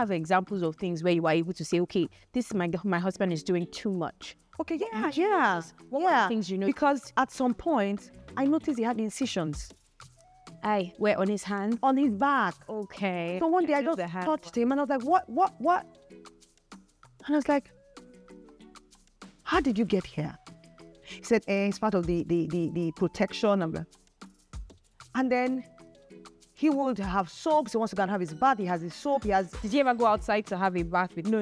have examples of things where you are able to say, okay, this my husband is doing too much? Okay, yeah. What are the things you know? Because at some point, I noticed he had incisions. Where on his hand? On his back. Okay. So one day I just touched him and I was like, what? And I was like, how did you get here? He said, it's part of the protection. And then he would have soaps. He wants to go and have his bath. He has his soap. Did you ever go outside to have a bath with? No.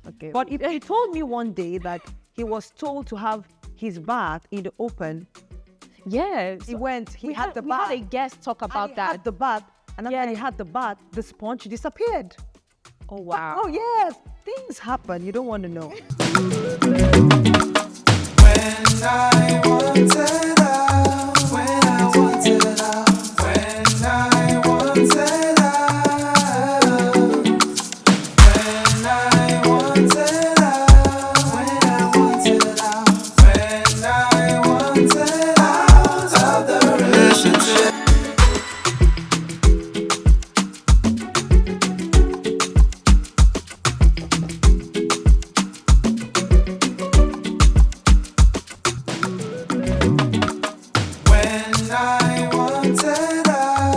Okay. But he told me one day that he was told to have his bath in the open. Yes. He went. He had the We bath. had a guest talk about He that. had the bath. And after he had the bath, the sponge disappeared. Oh, wow. Oh, yes. Things happen. You don't want to know. When I wanted out, when I wanted out, when I wanted out, when I wanted out, when I wanted out, when I wanted out of the relationship.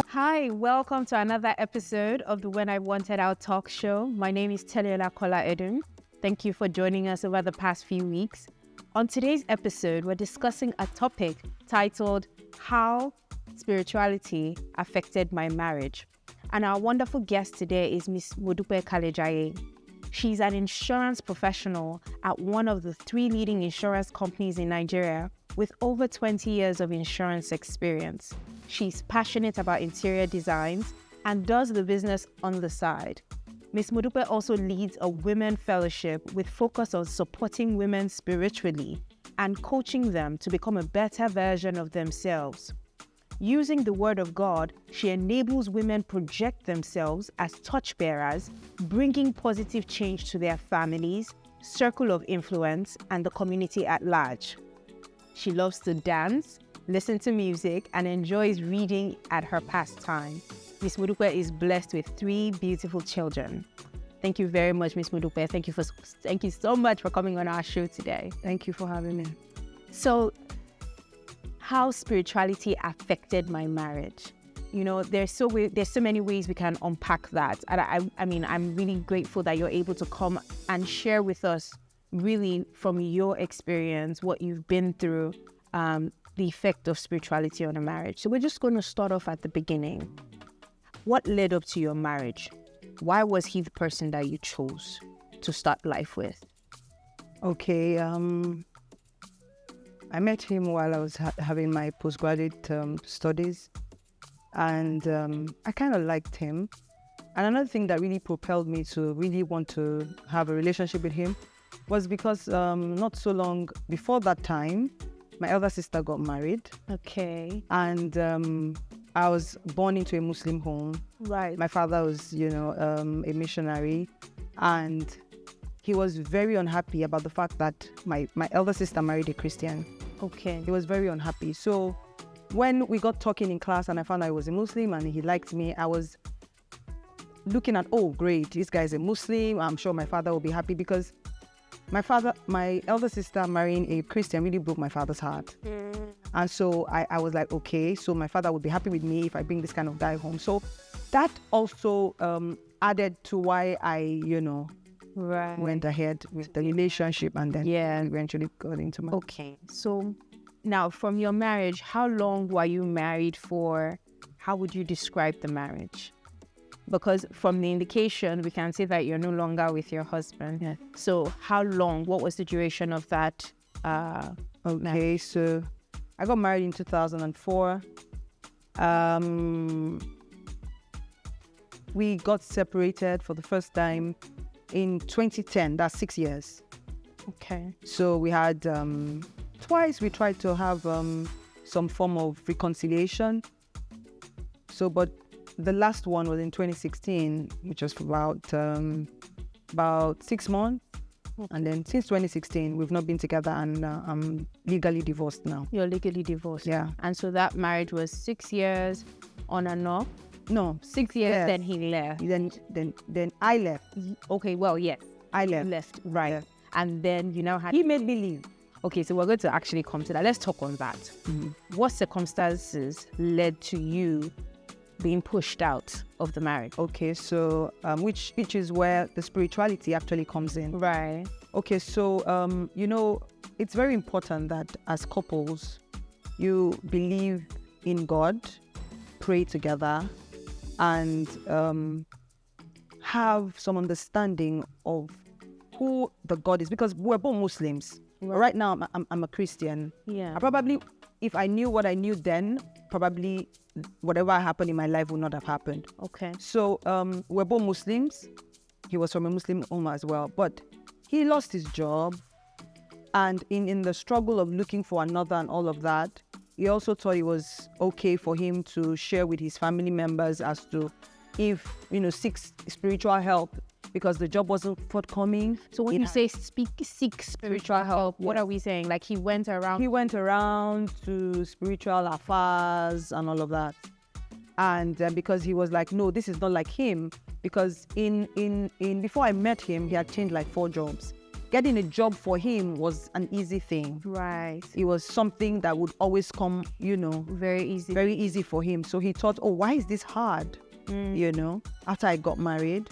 Hi, welcome to another episode of the When I Wanted Out talk show. My name is Teleola Kola-Edun. Thank you for joining us over the past few weeks. On today's episode, we're discussing a topic titled How Spirituality Affected My Marriage. And our wonderful guest today is Miss Modupe Kalejaye. She's an insurance professional at one of the 3 leading insurance companies in Nigeria with over 20 years of insurance experience. She's passionate about interior designs and does the business on the side. Ms. Modupe also leads a women fellowship with focus on supporting women spiritually and coaching them to become a better version of themselves. Using the word of God, she enables women project themselves as torchbearers, bringing positive change to their families, circle of influence, and the community at large. She loves to dance, listen to music, and enjoys reading at her pastime. Ms. Modupe is blessed with 3 beautiful children. Thank you very much, Ms. Modupe. Thank you so much for coming on our show today. Thank you for having me. So, how spirituality affected my marriage? You know, there's so many ways we can unpack that. And I mean, I'm really grateful that you're able to come and share with us really from your experience, what you've been through, the effect of spirituality on a marriage. So we're just going to start off at the beginning. What led up to your marriage? Why was he the person that you chose to start life with? Okay, I met him while I was having my postgraduate studies, and I kind of liked him. And another thing that really propelled me to really want to have a relationship with him was because not so long before that time, my elder sister got married. Okay. And I was born into a Muslim home. Right. My father was, a missionary. And he was very unhappy about the fact that my elder sister married a Christian. Okay. He was very unhappy. So when we got talking in class and I found out I was a Muslim and he liked me, I was looking at, oh, great, this guy is a Muslim. I'm sure my father will be happy, because my elder sister marrying a Christian really broke my father's heart. And so I was like, okay, so my father would be happy with me if I bring this kind of guy home. So that also added to why I, went ahead with the relationship and then eventually got into marriage. Okay. So now from your marriage, how long were you married for? How would you describe the marriage? Because from the indication, we can see that you're no longer with your husband. Yeah. So how long? What was the duration of that? Okay, so I got married in 2004. We got separated for the first time in 2010. That's 6 years. Okay. So we had twice we tried to have some form of reconciliation. So, but the last one was in 2016, which was for about 6 months. And then since 2016, we've not been together, and I'm legally divorced now. You're legally divorced. Yeah. And so that marriage was 6 years on and off. No, 6 years, Yes. then he left. Then I left. Okay, well, yes, I left. left, right. Yeah. And then you now had... He made me leave. Okay, so we're going to actually come to that. Let's talk on that. What circumstances led to you being pushed out of the marriage? Okay, so which is where the spirituality actually comes in. Right. Okay, so it's very important that as couples, you believe in God, pray together, and have some understanding of who the God is, because we're both Muslims. Right now, I'm a Christian. Yeah. I probably, if I knew what I knew then, probably whatever happened in my life would not have happened. Okay. So we're both Muslims. He was from a Muslim ummah as well, but he lost his job, and in the struggle of looking for another and all of that, he also thought it was okay for him to share with his family members as to if seek spiritual help, because the job wasn't forthcoming. So when you say seek spiritual help, what are we saying? Like he went around... He went around to spiritual affairs and all of that. And because he was like, no, this is not like him. Because in before I met him, he had changed like 4 jobs. Getting a job for him was an easy thing. Right. It was something that would always come, Very easy. very easy for him. So he thought, oh, why is this hard? After I got married.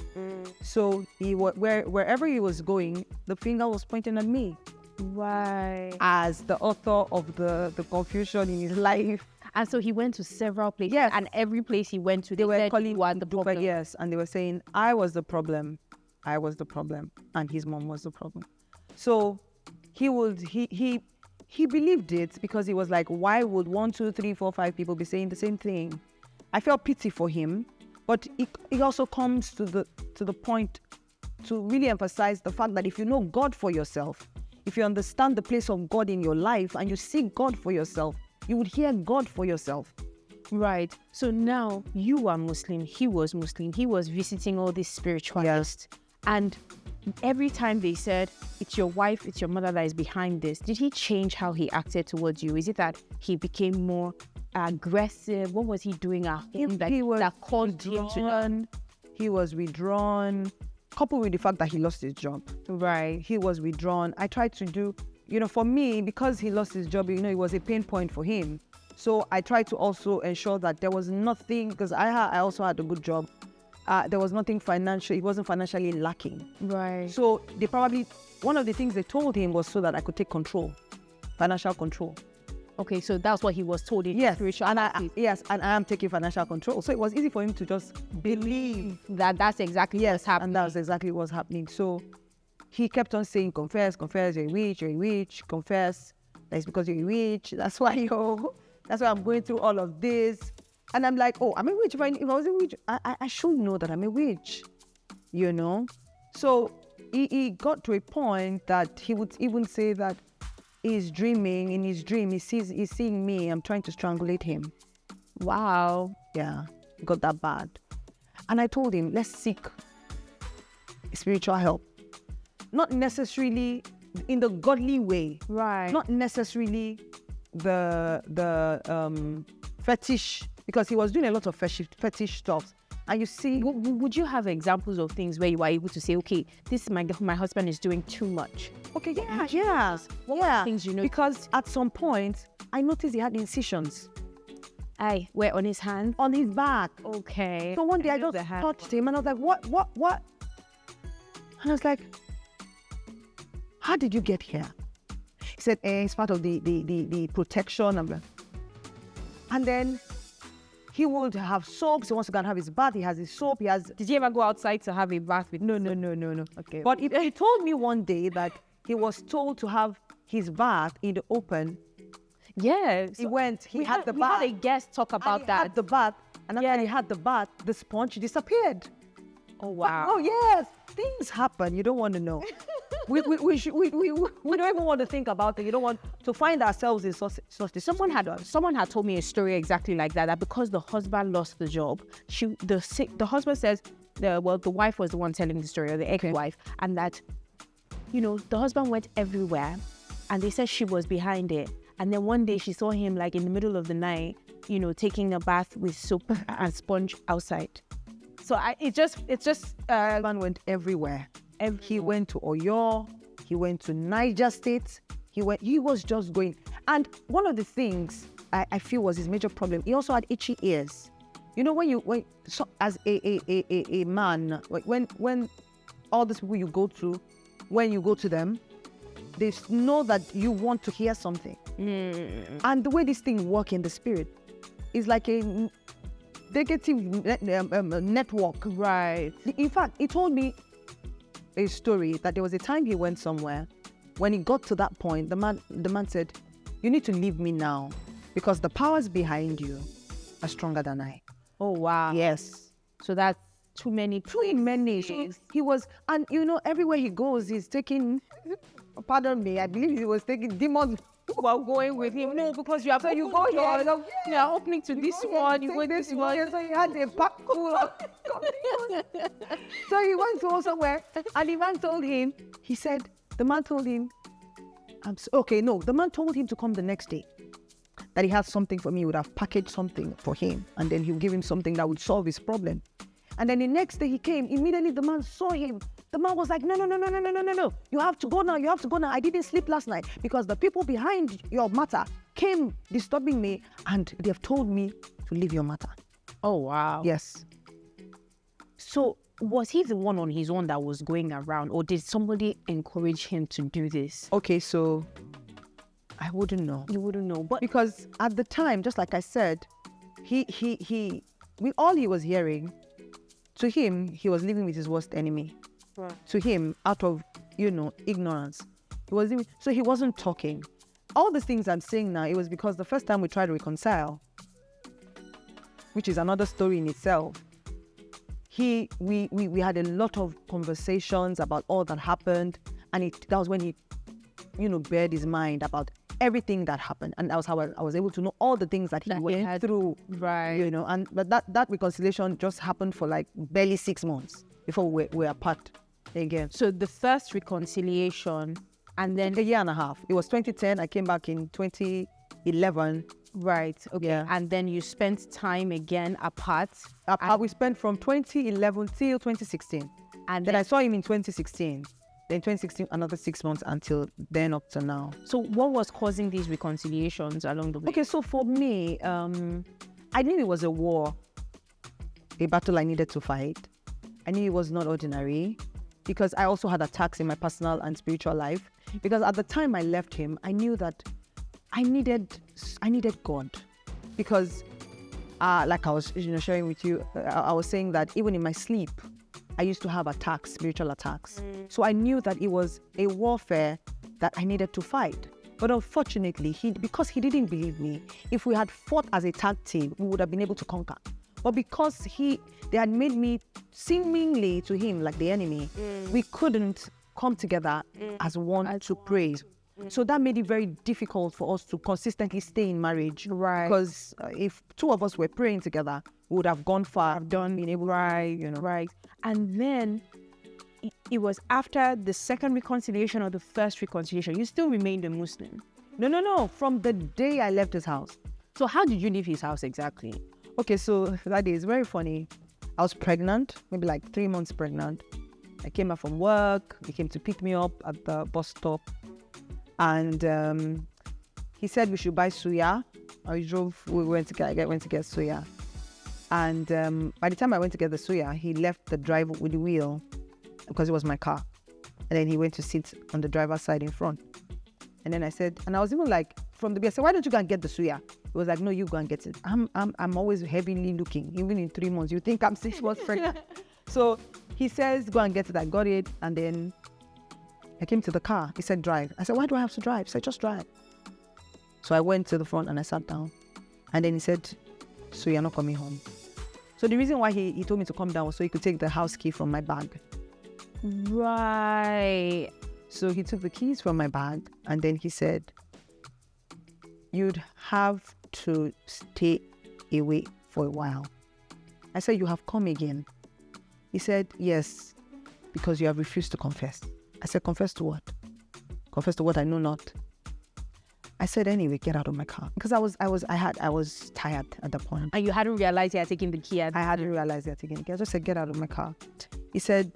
So wherever he was going, the finger was pointing at me. Right. As the author of the confusion in his life. And so he went to several places. Yes. And every place he went to, they were calling one the problem. Yes, and they were saying, I was the problem. I was the problem. And his mom was the problem. So he believed it, because he was like, why would 1, 2, 3, 4, 5 people be saying the same thing? I felt pity for him, but it also comes to the point to really emphasize the fact that if you know God for yourself, if you understand the place of God in your life and you seek God for yourself, you would hear God for yourself. Right. So now you are Muslim, he was Muslim, he was visiting all these spiritualists. Yes. And every time they said, it's your wife, it's your mother that is behind this, did he change how he acted towards you? Is it that he became more aggressive? What was he doing at home that caused him to learn? He was withdrawn, coupled with the fact that he lost his job. Right. He was withdrawn. I tried to do, for me, because he lost his job, it was a pain point for him. So I tried to also ensure that there was nothing, because I also had a good job. There was nothing financial. He wasn't financially lacking. Right. So one of the things they told him was so that I could take control, financial control. Okay, so that's what he was told in spiritual. And I am taking financial control. So it was easy for him to just believe that that's exactly what's happening. And that was exactly what's happening. So he kept on saying, confess, you're a witch, confess. That's because you're a witch. That's why I'm going through all of this. And I'm like, oh, I'm a witch. If I was a witch, I should know that I'm a witch, So he got to a point that he would even say that he's dreaming. In his dream, he's seeing me. I'm trying to strangulate him. Wow. Yeah, it got that bad. And I told him, let's seek spiritual help. Not necessarily in the godly way. Right. Not necessarily the fetish, because he was doing a lot of fetish stuff. And you see, would you have examples of things where you are able to say, okay, this my husband is doing too much? Okay, yeah. Things because at some point I noticed he had incisions. Where on his hand? On his back. Okay. So one day I just touched him and I was like, what? And I was like, how did you get here? He said, it's part of the protection. And then he would have soaps. He wants to go and have his bath. He has his soap. Did you ever go outside to have a bath with? No. Okay. But he told me one day that he was told to have his bath in the open. Yes. He went. He had the bath. We had a guest talk about that. He had the bath, and after he had the bath, the sponge disappeared. Oh wow. Oh yes, things happen. You don't want to know. we don't even want to think about it. You don't want to find ourselves in such. Someone had told me a story exactly like that. That because the husband lost the job, the husband says the wife was the one telling the story, or the ex-wife, and that the husband went everywhere, and they said she was behind it. And then one day she saw him like in the middle of the night taking a bath with soap and sponge outside. So it's just Man went everywhere. He went to Oyo. He went to Niger State. He was just going. And one of the things I feel was his major problem, he also had itchy ears. As a man, when all these people you go to, when you go to them, they know that you want to hear something. And the way this thing works in the spirit is like a negative network. right. In fact, he told me a story that there was a time he went somewhere. When he got to that point, the man said, "You need to leave me now because the powers behind you are stronger than I." Oh wow. Yes. So that's too many. He was, and everywhere he goes, he's taking, pardon me, I believe he was taking demons While going with him, no, because you have So you go here, you are opening to this one, you went this one. So he had a pack full of So he went to somewhere, and the man told him, the man told him to come the next day. That he had something for me, he would have packaged something for him, and then he would give him something that would solve his problem. And then the next day he came, immediately the man saw him. The man was like, no. You have to go now. I didn't sleep last night because the people behind your matter came disturbing me and they have told me to leave your matter. Oh wow. Yes. So was he the one on his own that was going around, or did somebody encourage him to do this? Okay, so I wouldn't know. You wouldn't know, but Because at the time, just like I said, all he was hearing, to him, he was living with his worst enemy. Right. To him, out of, ignorance. So he wasn't talking. All the things I'm saying now, it was because the first time we tried to reconcile, which is another story in itself, we had a lot of conversations about all that happened, and that was when he, bared his mind about everything that happened, and that was how I was able to know all the things that he went through. Right. But that reconciliation just happened for like barely 6 months before we were apart again. So the first reconciliation, and then A year and a half. It was 2010. I came back in 2011. right, okay, Yeah. and then you spent time again apart, We spent from 2011 till 2016. and Then I saw him in 2016. Then 2016, another 6 months until then up to now. So what was causing these reconciliations along the way? Okay, so for me, I knew it was a war, a battle I needed to fight. I knew it was not ordinary because I also had attacks in my personal and spiritual life. Because at the time I left him, I knew that I needed God. Because, like I was sharing with you, I was saying that even in my sleep, I used to have attacks, spiritual attacks. So I knew that it was a warfare that I needed to fight. But unfortunately, because he didn't believe me, if we had fought as a tag team, we would have been able to conquer. But because they had made me seemingly to him like the enemy, we couldn't come together as one to pray. So that made it very difficult for us to consistently stay in marriage. Right. Because if two of us were praying together, we would have gone far, been able to, Right. And then it was after the second reconciliation or the first reconciliation, you still remained a Muslim. No. From the day I left his house. So how did you leave his house exactly? Okay, so that day is very funny. I was pregnant, maybe like 3 months pregnant. I came back from work. He came to pick me up at the bus stop. And he said we should buy suya. We went to get suya. And by the time I went to get the suya, he left the driver with the wheel because it was my car. And then he went to sit on the driver's side in front. And then I said, and I was even like, from the beginning, I said, why don't you go and get the suya? He was like, no, you go and get it. I'm always heavily looking, even in 3 months. You think I'm 6 months pregnant. So he says, go and get it. I got it. And then I came to the car. He said, drive. I said, why do I have to drive? He said, just drive. So I went to the front and I sat down. And then he said, so you're not coming home. So the reason why he told me to come down was so he could take the house key from my bag. Right. So he took the keys from my bag and then he said, you'd have to stay away for a while. I said, you have come again. He said, yes, because you have refused to confess. I said, confess to what? Confess to what I know not. I said, anyway, get out of my car. Because I was tired at that point. And you hadn't realized you had taken the key. I hadn't realized I had taken the key. I just said, get out of my car. He said,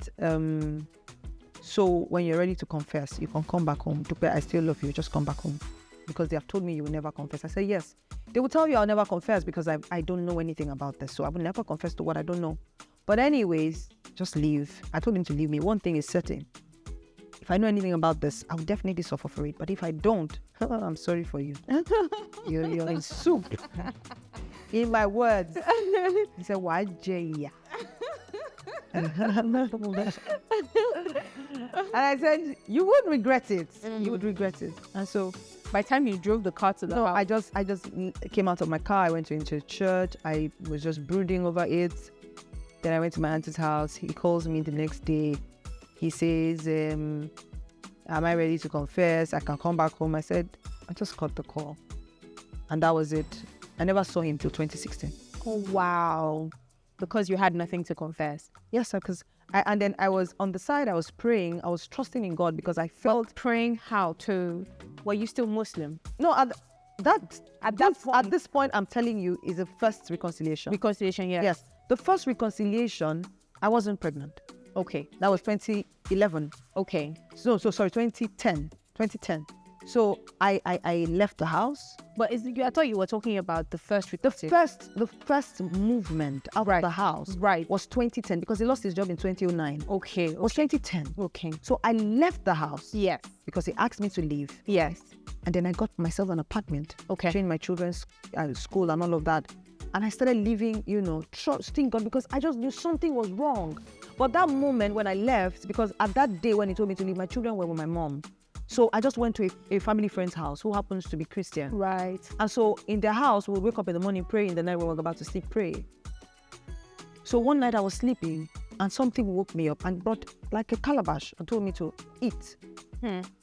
so when you're ready to confess, you can come back home. I still love you. Just come back home. Because they have told me you will never confess. I said, yes. They will tell you I'll never confess because I don't know anything about this. So I will never confess to what I don't know. But anyways, just leave. I told him to leave me. One thing is certain. If I know anything about this, I will definitely suffer for it. But if I don't, I'm sorry for you. You're in soup. In my words. He said, why, Jaya? And I said, you would regret it. You would regret it. And so by the time you drove the car to the house. I just came out of my car. I went into church. I was just brooding over it. Then I went to my auntie's house. He calls me the next day. He says, am I ready to confess? I can come back home. I said, I just cut the call. And that was it. I never saw him till 2016. Oh, wow. Because you had nothing to confess. Yes, because and then I was on the side, I was praying. I was trusting in God because I felt... Praying how to... Were you still Muslim? No, at this point, I'm telling you, is the first reconciliation. Reconciliation, yes. Yes. The first reconciliation, I wasn't pregnant. Okay. That was 2011. Okay. So sorry, 2010. So I left the house. But I thought you were talking about the first The first movement out of the house was 2010 because he lost his job in 2009. Okay. It was 2010. Okay. So I left the house. Yes. Because he asked me to leave. Yes. And then I got myself an apartment. Okay. Trained my children's school and all of that. And I started living, trusting God because I just knew something was wrong. But that moment when I left, because at that day when he told me to leave, my children were with my mom. So I just went to a family friend's house who happens to be Christian. Right. And so in their house, we'll wake up in the morning, pray. In the night when we're about to sleep, pray. So one night I was sleeping and something woke me up and brought like a calabash and told me to eat.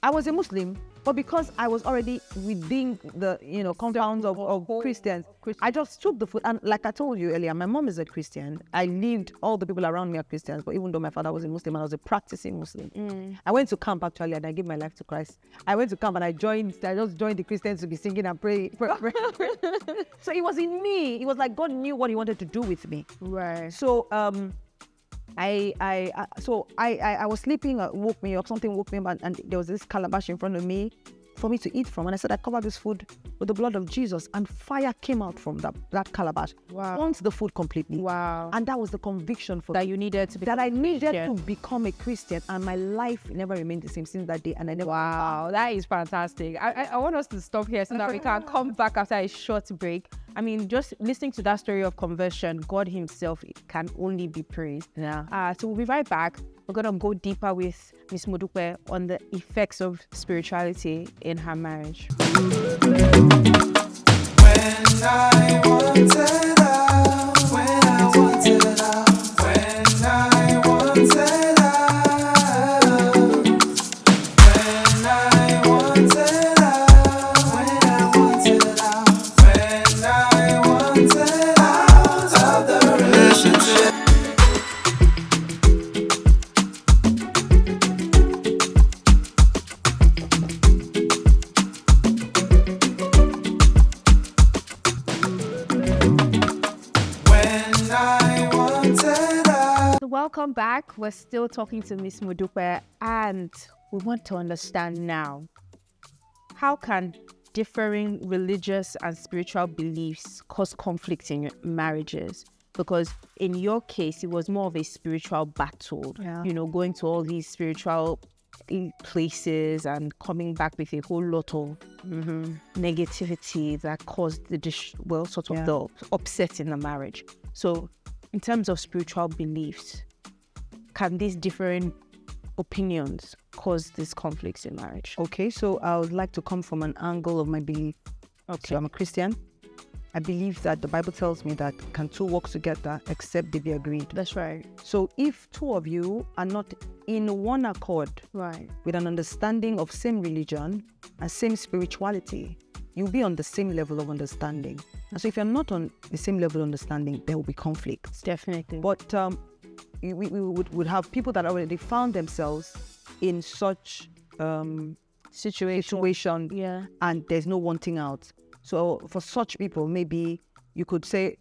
I was a Muslim, but because I was already within the compounds of Christians, I just took the food. And like I told you earlier, my mom is a Christian. I lived, all the people around me are Christians, but even though my father was a Muslim, I was a practicing Muslim. I went to camp actually and I gave my life to Christ. I went to camp and I just joined the Christians to be singing and pray. So it was in me. It was like God knew what he wanted to do with me. Right. So I was sleeping, woke me up, something woke me up, and there was this calabash in front of me for me to eat from. And I said, I cover this food with the blood of Jesus. And fire came out from that calabash. Wow. Burnt the food completely. Wow. And that was the conviction for that you needed to be that I needed to become a Christian. And my life never remained the same since that day. And I never... Wow, that is fantastic. I want us to stop here so that we can come back after a short break. I mean, just listening to that story of conversion, God himself can only be praised. Yeah. So we'll be right back. We're going to go deeper with Miss Modupe on the effects of spirituality in her marriage. When I wanted out, when I wanted out, when I wanted out, when I wanted out, when I wanted out, when I wanted out of the relationship. Welcome back. We're still talking to Miss Modupe and we want to understand now, how can differing religious and spiritual beliefs cause conflict in marriages? Because in your case, it was more of a spiritual battle, going to all these spiritual places and coming back with a whole lot of negativity that caused the upset in the marriage. So in terms of spiritual beliefs, can these different opinions cause these conflicts in marriage? Okay, so I would like to come from an angle of my belief. Okay. So I'm a Christian. I believe that the Bible tells me that can two walk together except they be agreed. That's right. So if two of you are not in one accord, right, with an understanding of same religion and same spirituality, you'll be on the same level of understanding. And so if you're not on the same level of understanding, there will be conflicts. Definitely. But we would have people that already found themselves in such situation. And there's no wanting out. So for such people, maybe you could say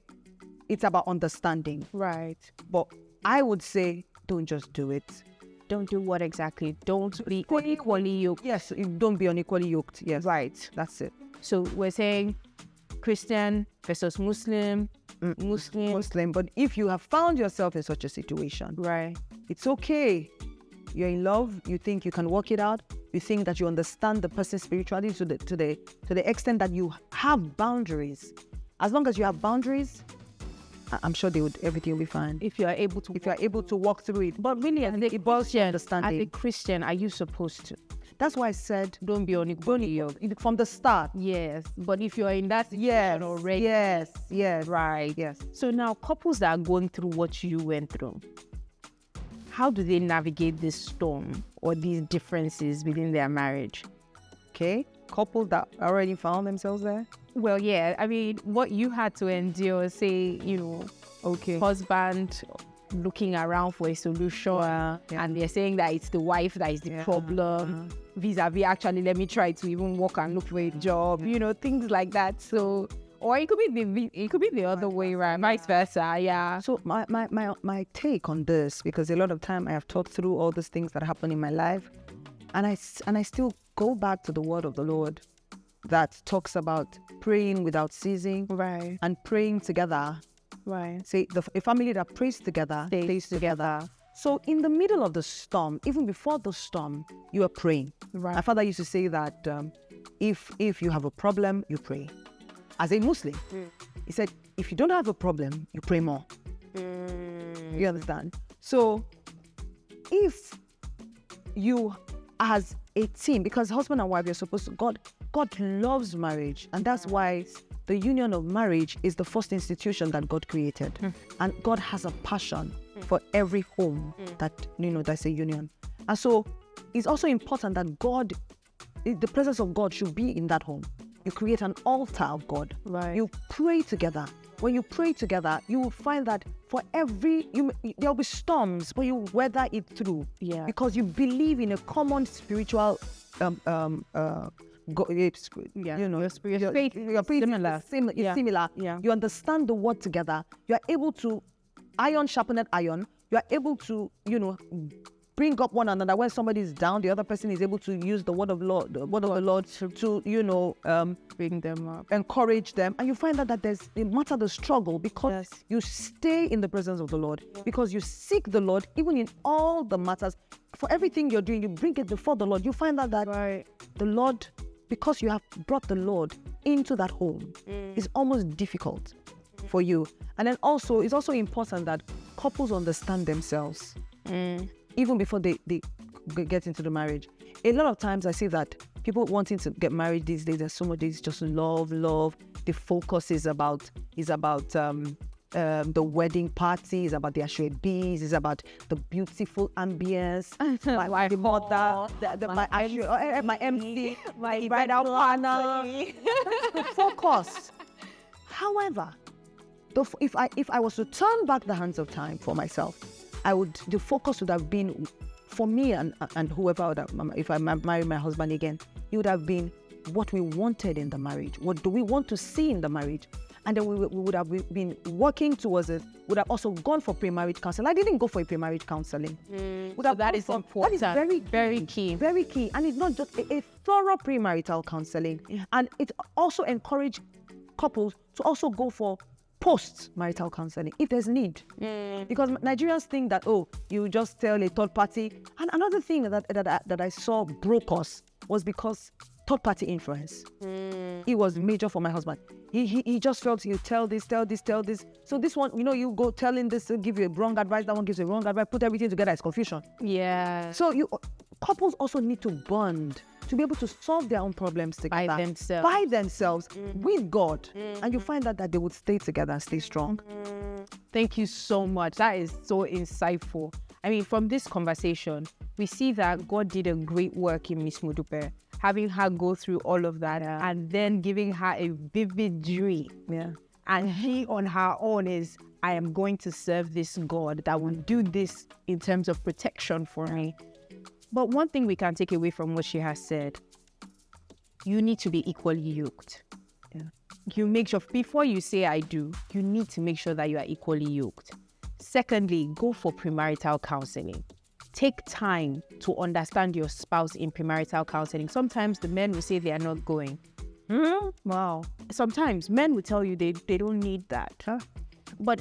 it's about understanding. Right. But I would say don't just do it. Don't do what exactly? Don't be unequally yoked. Yes, don't be unequally yoked. Yes. Right. That's it. So we're saying Christian versus Muslim. Muslim. But if you have found yourself in such a situation, Right. it's okay. You're in love. You think you can work it out. You think that you understand the person spiritually to the extent that you have boundaries. As long as you have boundaries, I'm sure everything will be fine. If you are able to walk through it. But really, as it boils to understanding. As a Christian, are you supposed to? That's why I said Don't be unequally yoked. from the start. Yes. But if you're in that situation already. Yes. Right. Yes. So now couples that are going through what you went through, how do they navigate this storm or these differences within their marriage? Okay. Couples that already found themselves there. Well, yeah. I mean, what you had to endure, say, husband looking around for a solution, and they're saying that it's the wife that is the problem, vis-a-vis, actually, let me try to even work and look for a job, things like that. So, or it could be the other way around, vice versa, yeah. So my take on this, because a lot of time I have talked through all these things that happen in my life, and I still go back to the word of the Lord that talks about praying without ceasing, Right. and praying together. Right. Say a family that prays together stays together. So in the middle of the storm, even before the storm, you are praying. Right. My father used to say that if you have a problem, you pray. As a Muslim, he said, if you don't have a problem, you pray more. You understand? So if you as a team, because husband and wife, you're supposed to, God loves marriage, and that's why the union of marriage is the first institution that God created. And God has a passion for every home that's a union. And so it's also important that the presence of God should be in that home. You create an altar of God. Right. You pray together. When you pray together, you will find that for there'll be storms, but you weather it through. Yeah. Because you believe in a common spiritual Your faith your faith similar. is similar. Yeah. You understand the word together. You are able to iron sharpened iron. You are able to, bring up one another. When somebody is down, the other person is able to use the word of the Lord to Bring them up. encourage them. And you find out that no matter the struggle, because you stay in the presence of the Lord, because you seek the Lord, even in all the matters. For everything you're doing, you bring it before the Lord. You find out that the Lord, because you have brought the Lord into that home, is almost difficult for you. And then also, it's also important that couples understand themselves. Even before they get into the marriage. A lot of times I see that people wanting to get married these days, there's so much, it's just love. The focus is about the wedding party, is about the ashwebis, is about the beautiful ambience, my mother, my MC, my bridal partner. That's the focus. However, if I was to turn back the hands of time for myself, the focus would have been, for me and whoever if I marry my husband again, it would have been what we wanted in the marriage. What do we want to see in the marriage? And then we would have been working towards it. Would have also gone for pre-marriage counseling. I didn't go for a pre-marriage counseling. So that is important. That is very, very key. Very key. And it's not just a thorough premarital counseling. And it also encouraged couples to also go for post-marital counseling if there's need. Because Nigerians think that, you just tell a third party. And another thing that I saw broke us was because third party influence. It was major for my husband. He just felt, you tell this. So this one, you go telling this, give you a wrong advice, that one gives you a wrong advice, put everything together, it's confusion. Yeah. So couples also need to bond to be able to solve their own problems together. By themselves with God. And you find out that they would stay together and stay strong. Thank you so much. That is so insightful. I mean, from this conversation, we see that God did a great work in Miss Modupe, having her go through all of that and then giving her a vivid dream. Yeah. And she on her own I am going to serve this God that will do this in terms of protection for me. But one thing we can take away from what she has said you need to be equally yoked. Yeah. You make sure, before you say I do, you need to make sure that you are equally yoked. Secondly, go for premarital counseling. Take time to understand your spouse in premarital counseling. Sometimes the men will say they are not going. Wow. Sometimes men will tell you they don't need that. Huh? But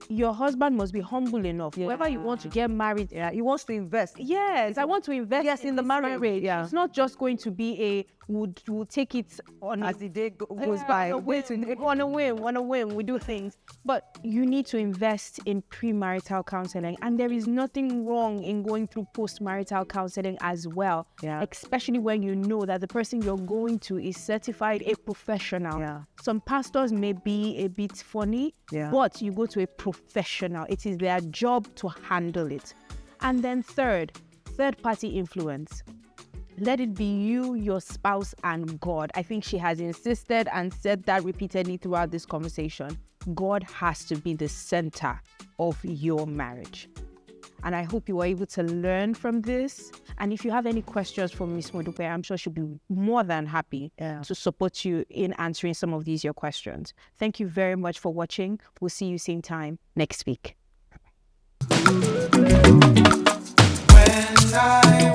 your husband must be humble enough. Yeah. Whoever you want to get married, Yeah, he wants to invest. yes, I want to invest in the this marriage. Yeah. It's not just going to be a we'll take it on As the day goes by. on a whim, we do things. But you need to invest in premarital counseling, and there is nothing wrong in going through postmarital counseling as well. Yeah. Especially when you know that the person you're going to is certified a professional. Yeah. Some pastors may be a bit funny, Yeah. but you go to a professional. It is their job to handle it. And then third-party influence. Let it be you, your spouse, and God. I think she has insisted and said that repeatedly throughout this conversation. God has to be the center of your marriage. And I hope you were able to learn from this. And if you have any questions for Miss Modupe, I'm sure she'll be more than happy to support you in answering some of your questions. Thank you very much for watching. We'll see you same time next week. When I